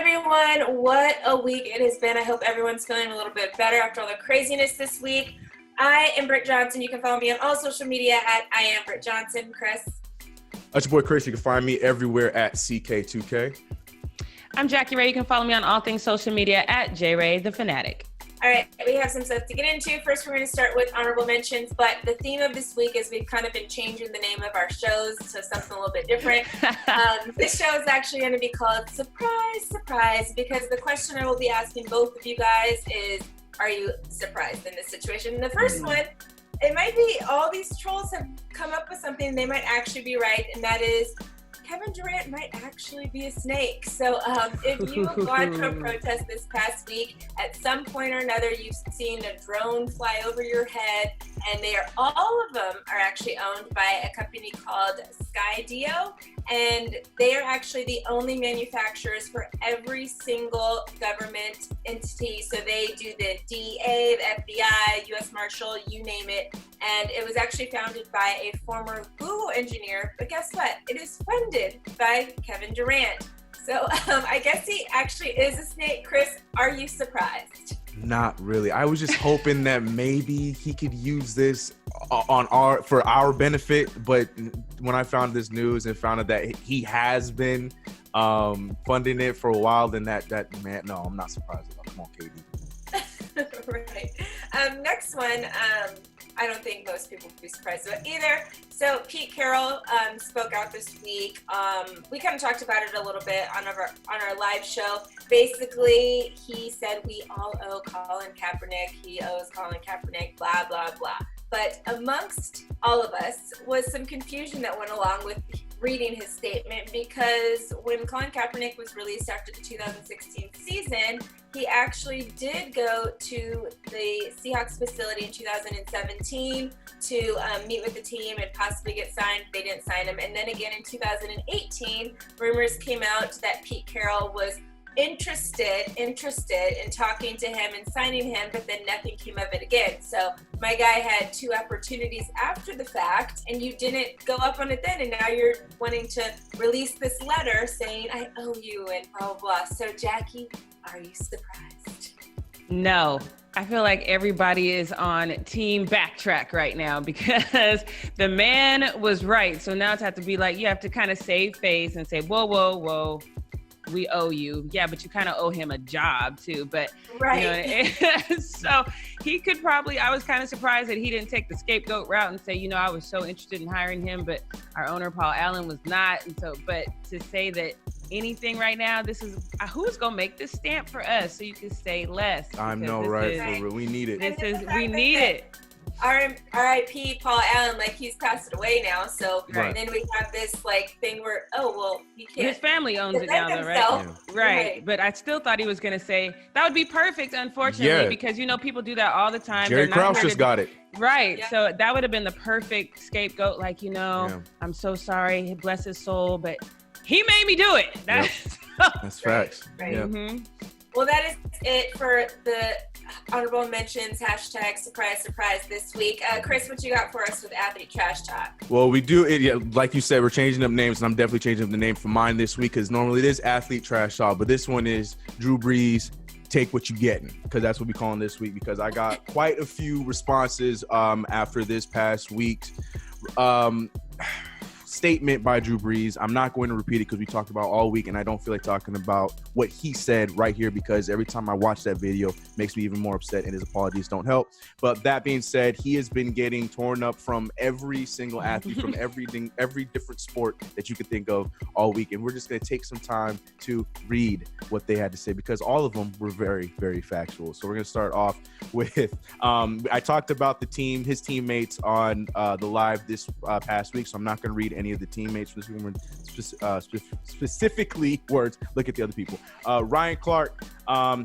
everyone. What a week it has been. I hope everyone's feeling a little bit better after all the craziness this week. I am Britt Johnson. You can follow me on all social media at I am Britt Johnson. Chris. That's your boy Chris. You can find me everywhere at CK2K. I'm Jackie Ray. You can follow me on all things social media at JRay the Fanatic. All right, we have some stuff to get into. First, we're going to start with honorable mentions, but the theme of this week is we've kind of been changing the name of our shows to something a little bit different. This show is actually going to be called Surprise, Surprise, because the question I will be asking both of you guys is, are you surprised in this situation? And the first one, it might be all these trolls have come up with something, they might actually be right, and that is Kevin Durant might actually be a snake. So if you have gone to a protest this past week, at some point or another, you've seen a drone fly over your head, and all of them are actually owned by a company called Skydio, and they are actually the only manufacturers for every single government entity. So they do the DEA, the FBI, U.S. Marshal, you name it. And it was actually founded by a former Google engineer, but guess what? It is funded by Kevin Durant. So I guess he actually is a snake. Chris, are you surprised? Not really. I was just hoping that maybe he could use this for our benefit. But when I found this news and found out that he has been funding it for a while, then that man, no, I'm not surprised about it. Come on, KD. Right. Next one. I don't think most people would be surprised about either. So Pete Carroll spoke out this week. We kind of talked about it a little bit on our live show. Basically, he said we all owe Colin Kaepernick. He owes Colin Kaepernick, blah, blah, blah. But amongst all of us was some confusion that went along with reading his statement, because when Colin Kaepernick was released after the 2016 season, he actually did go to the Seahawks facility in 2017 to meet with the team and possibly get signed. They didn't sign him. And then again in 2018, rumors came out that Pete Carroll was interested in talking to him and signing him, but then nothing came of it again. So my guy had two opportunities after the fact, and you didn't go up on it then, and now you're wanting to release this letter saying I owe you and blah, blah, blah. So Jackie, are you surprised? No. I feel like everybody is on team backtrack right now because the man was right. So now it's have to be like, you have to kind of save face and say, whoa, whoa, whoa. We owe you. Yeah, but you kind of owe him a job too. But right. So he could probably, I was kind of surprised that he didn't take the scapegoat route and say, I was so interested in hiring him, but our owner, Paul Allen, was not. And so, but to say that anything right now, this is, who's going to make this stamp for us so you can say less? I know, right? We need it. We need it. R.I.P. Paul Allen, like he's passed away now. So right. Then we have this like thing where, he can't. His family owns it now, though, right? Yeah. Right. But I still thought he was going to say that would be perfect, unfortunately, because people do that all the time. Jerry Krause just got it. Right. Yeah. So that would have been the perfect scapegoat. Like, I'm so sorry. Bless his soul, but he made me do it. That's facts. Right. Yeah. Mm-hmm. Well, that is it for the honorable mentions, hashtag surprise, surprise this week. Chris, what you got for us with Athlete Trash Talk? Well, we do it. Yeah, like you said, we're changing up names, and I'm definitely changing up the name for mine this week because normally it is Athlete Trash Talk, but this one is Drew Brees, Take What You Getting, because that's what we're calling this week, because I got quite a few responses after this past week's statement by Drew Brees. I'm not going to repeat it because we talked about all week, and I don't feel like talking about what he said right here because every time I watch that video, it makes me even more upset, and his apologies don't help. But that being said, he has been getting torn up from every single athlete, from every different sport that you could think of all week, and we're just going to take some time to read what they had to say because all of them were very, very factual. So we're going to start off with I talked about his teammates on the live this past week, so I'm not going to read any of the teammates for this woman, specifically words. Look at the other people. Ryan Clark,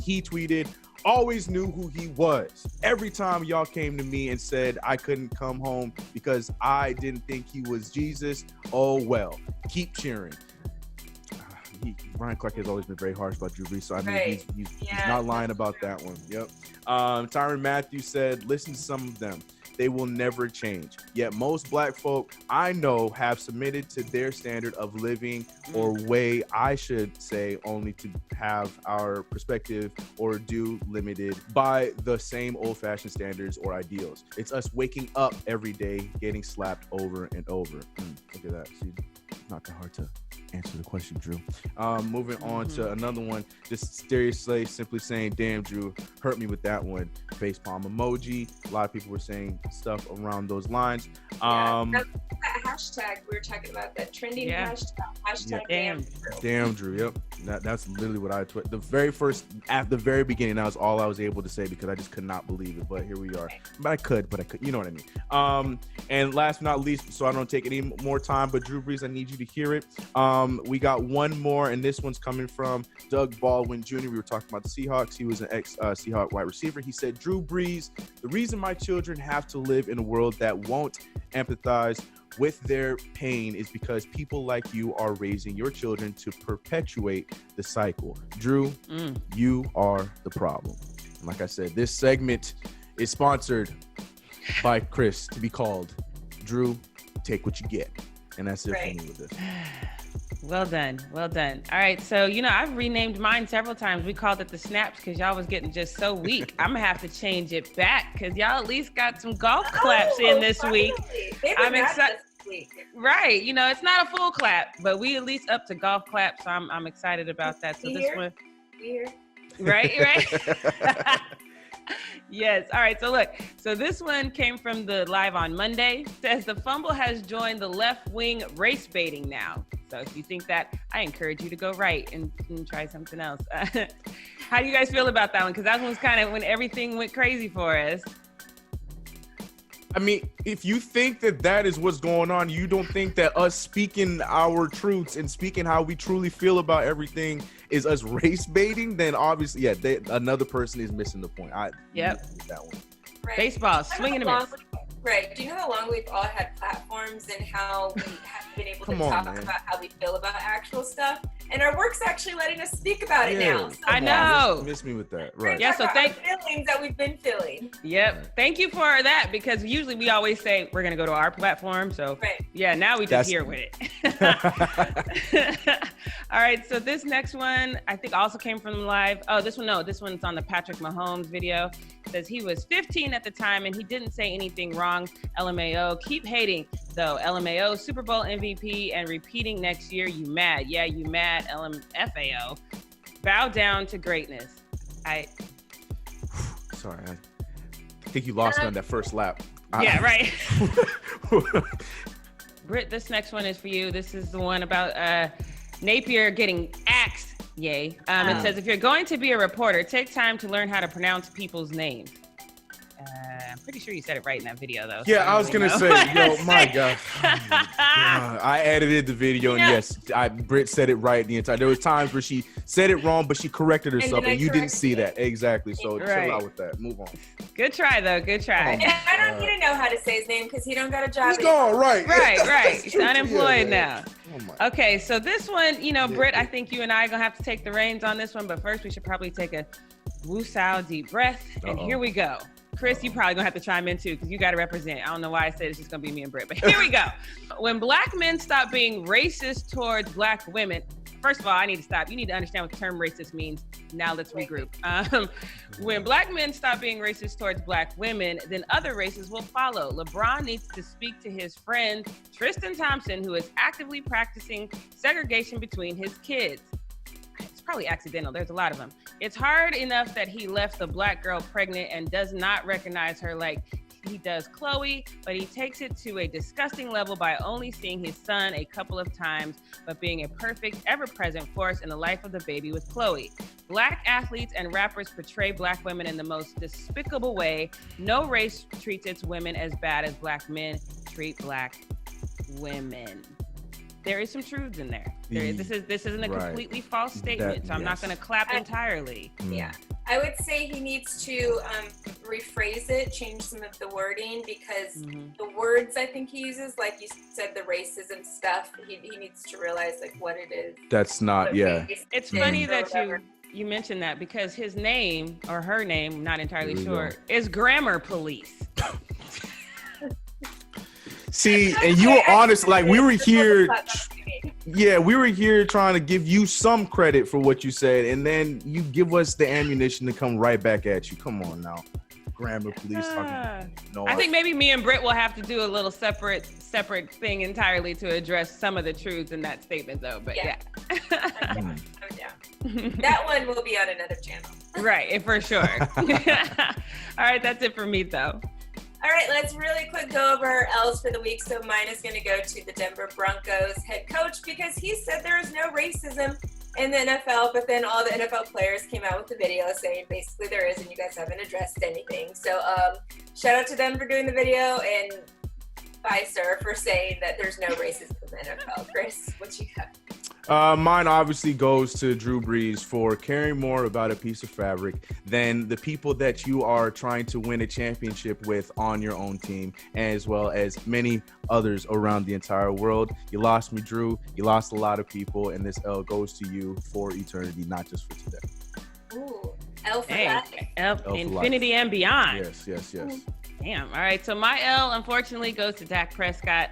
he tweeted, always knew who he was. Every time y'all came to me and said I couldn't come home because I didn't think he was Jesus, oh well, keep cheering. Ryan Clark has always been very harsh about Drew Brees, so I mean, he's not lying about that one. Yep. Tyrann Mathieu said, listen to some of them. they will never change. Yet most black folk I know have submitted to their standard of living, or way I should say, only to have our perspective or do limited by the same old-fashioned standards or ideals. It's us waking up every day getting slapped over and over. Look at that. See, not that hard to answer the question, Drew. Moving on to another one, just seriously simply saying, damn, Drew, hurt me with that one. Facepalm emoji. A lot of people were saying stuff around those lines. That hashtag we were talking about, that trending hashtag damn Drew. Yep, that's literally what I tweeted. The very first, at the very beginning, that was all I was able to say because I just could not believe it. But here we are. But I could, you know what I mean. And last but not least, so I don't take any more time, but Drew Brees, I need you to hear it. We got one more, and this one's coming from Doug Baldwin Jr. We were talking about the Seahawks. He was an ex-Seahawk wide receiver. He said, Drew Brees, the reason my children have to live in a world that won't empathize with their pain is because people like you are raising your children to perpetuate the cycle. Drew, you are the problem. And like I said, this segment is sponsored by Chris, to be called Drew, Take What You Get. And that's it for me with this. Well done. Well done. All right. So, I've renamed mine several times. We called it the snaps because y'all was getting just so weak. I'm going to have to change it back because y'all at least got some golf claps in this week. I'm excited. Right. It's not a full clap, but we at least up to golf claps. So I'm excited about that. So this one. Right. Yes. All right. So look, this one came from the Live on Monday. It says the Fumble has joined the left wing race baiting now. So if you think that, I encourage you to go right and try something else. How do you guys feel about that one? Because that one's kind of when everything went crazy for us. I mean, if you think that is what's going on, you don't think that us speaking our truths and speaking how we truly feel about everything is us race baiting, then obviously, another person is missing the point. That one. Right. Baseball, swinging a miss. Right. Do you know how long we've all had platforms and how we have been able to talk about how we feel about actual stuff? And our work's actually letting us speak about it now. So I know. Miss me with that. Right. Yeah. So feelings that we've been feeling. Yep. Thank you for that, because usually we always say we're going to go to our platform. So now we just hear with it. All right. So this next one, I think also came from Live. Oh, this one's on the Patrick Mahomes video. It says he was 15 at the time and he didn't say anything wrong. LMAO, keep hating though. LMAO, Super Bowl MVP and repeating next year. You mad? Yeah, you mad. LMFAO, bow down to greatness. Sorry, I think you lost me on that first lap. Yeah, right. Britt, this next one is for you. This is the one about Napier getting axed. Yay. It says, if you're going to be a reporter, take time to learn how to pronounce people's names. I'm pretty sure you said it right in that video, though. Yeah, so I was going to say, my God. I edited the video, and yes, Britt said it right the entire. There was times where she said it wrong, but she corrected herself, and you didn't see that. Exactly. So chill out with that. Move on. Good try, though. Good try. And I don't need to know how to say his name because he don't got a job. He's gone, right. Right. He's unemployed now. Okay, so this one, Britt, I think you and I are going to have to take the reins on this one, but first we should probably take a woo-sow deep breath, and here we go. Chris, you probably gonna have to chime in too, because you got to represent. I don't know why I said it's just gonna be me and Britt, but here we go. When black men stop being racist towards black women, first of all, I need to stop. You need to understand what the term racist means. Now let's regroup. When black men stop being racist towards black women, then other races will follow. LeBron needs to speak to his friend Tristan Thompson, who is actively practicing segregation between his kids. It's probably accidental. There's a lot of them. It's hard enough that he left the black girl pregnant and does not recognize her like he does Chloe, but he takes it to a disgusting level by only seeing his son a couple of times, but being a perfect, ever-present force in the life of the baby with Chloe. Black athletes and rappers portray black women in the most despicable way. No race treats its women as bad as black men treat black women. There is some truth in there. This isn't a completely false statement, so I'm not going to clap entirely. Yeah. I would say he needs to rephrase it, change some of the wording, because the words I think he uses, like you said, the racism stuff, he needs to realize like what it is. That's not, It's funny that you mentioned that, because his name, or her name, not entirely sure, is Grammar Police. See, and you were honest. Like we were here. Yeah, we were here trying to give you some credit for what you said, and then you give us the ammunition to come right back at you. Come on now. Grammar police talking. No, I think maybe me and Britt will have to do a little separate thing entirely to address some of the truths in that statement, though. But yeah. I'm down. That one will be on another channel. Right, for sure. All right, that's it for me, though. All right, let's really quick go over our L's for the week. So mine is going to go to the Denver Broncos head coach because he said there is no racism in the NFL, but then all the NFL players came out with the video saying basically there is, and you guys haven't addressed anything. So shout out to them for doing the video, and bye, sir, for saying that there's no racism in the NFL. Chris, what you got? Mine obviously goes to Drew Brees for caring more about a piece of fabric than the people that you are trying to win a championship with on your own team, as well as many others around the entire world. You lost me, Drew. You lost a lot of people, and this L goes to you for eternity, not just for today. Ooh, L for life. L for infinity and beyond. Yes. Damn. All right. So my L, unfortunately, goes to Dak Prescott.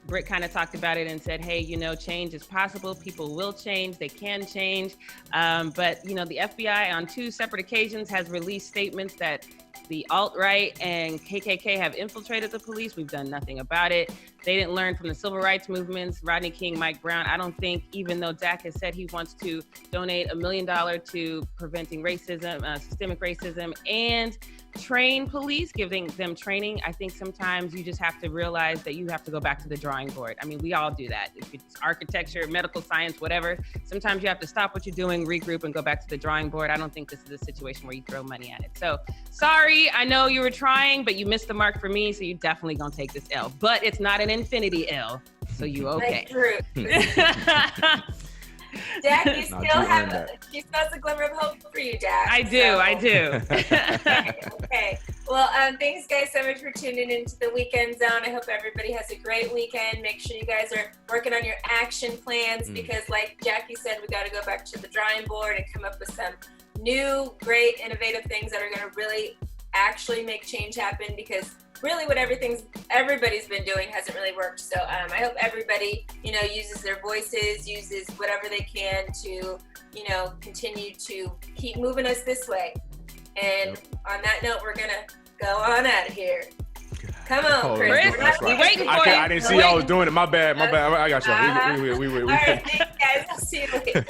Britt kind of talked about it and said, hey, change is possible. People will change. They can change. But, the FBI on 2 separate occasions has released statements that the alt-right and KKK have infiltrated the police. We've done nothing about it. They didn't learn from the civil rights movements, Rodney King, Mike Brown. I don't think, even though Dak has said he wants to donate $1 million to preventing racism, systemic racism, and train police, giving them training, I think sometimes you just have to realize that you have to go back to the drawing board. I mean, we all do that. If it's architecture, medical science, whatever, sometimes you have to stop what you're doing, regroup, and go back to the drawing board. I don't think this is a situation where you throw money at it. So sorry, I know you were trying, but you missed the mark for me, so you definitely gonna take this L. But it's not an infinity L, so you okay. Dak, you still have she still has a glimmer of hope for you, Dak. I do. Okay. Well, thanks guys so much for tuning into the Weekend Zone. I hope everybody has a great weekend. Make sure you guys are working on your action plans because like Jackie said, we got to go back to the drawing board and come up with some new, great, innovative things that are going to really actually make change happen, because really what everybody's been doing hasn't really worked. So I hope everybody, uses their voices, uses whatever they can to, continue to keep moving us this way. And on that note, we're going to go on out of here. Come on, Chris. We're waiting for you. I didn't see y'all was doing it. My bad. I got y'all. All right, thanks, guys. I'll see you later.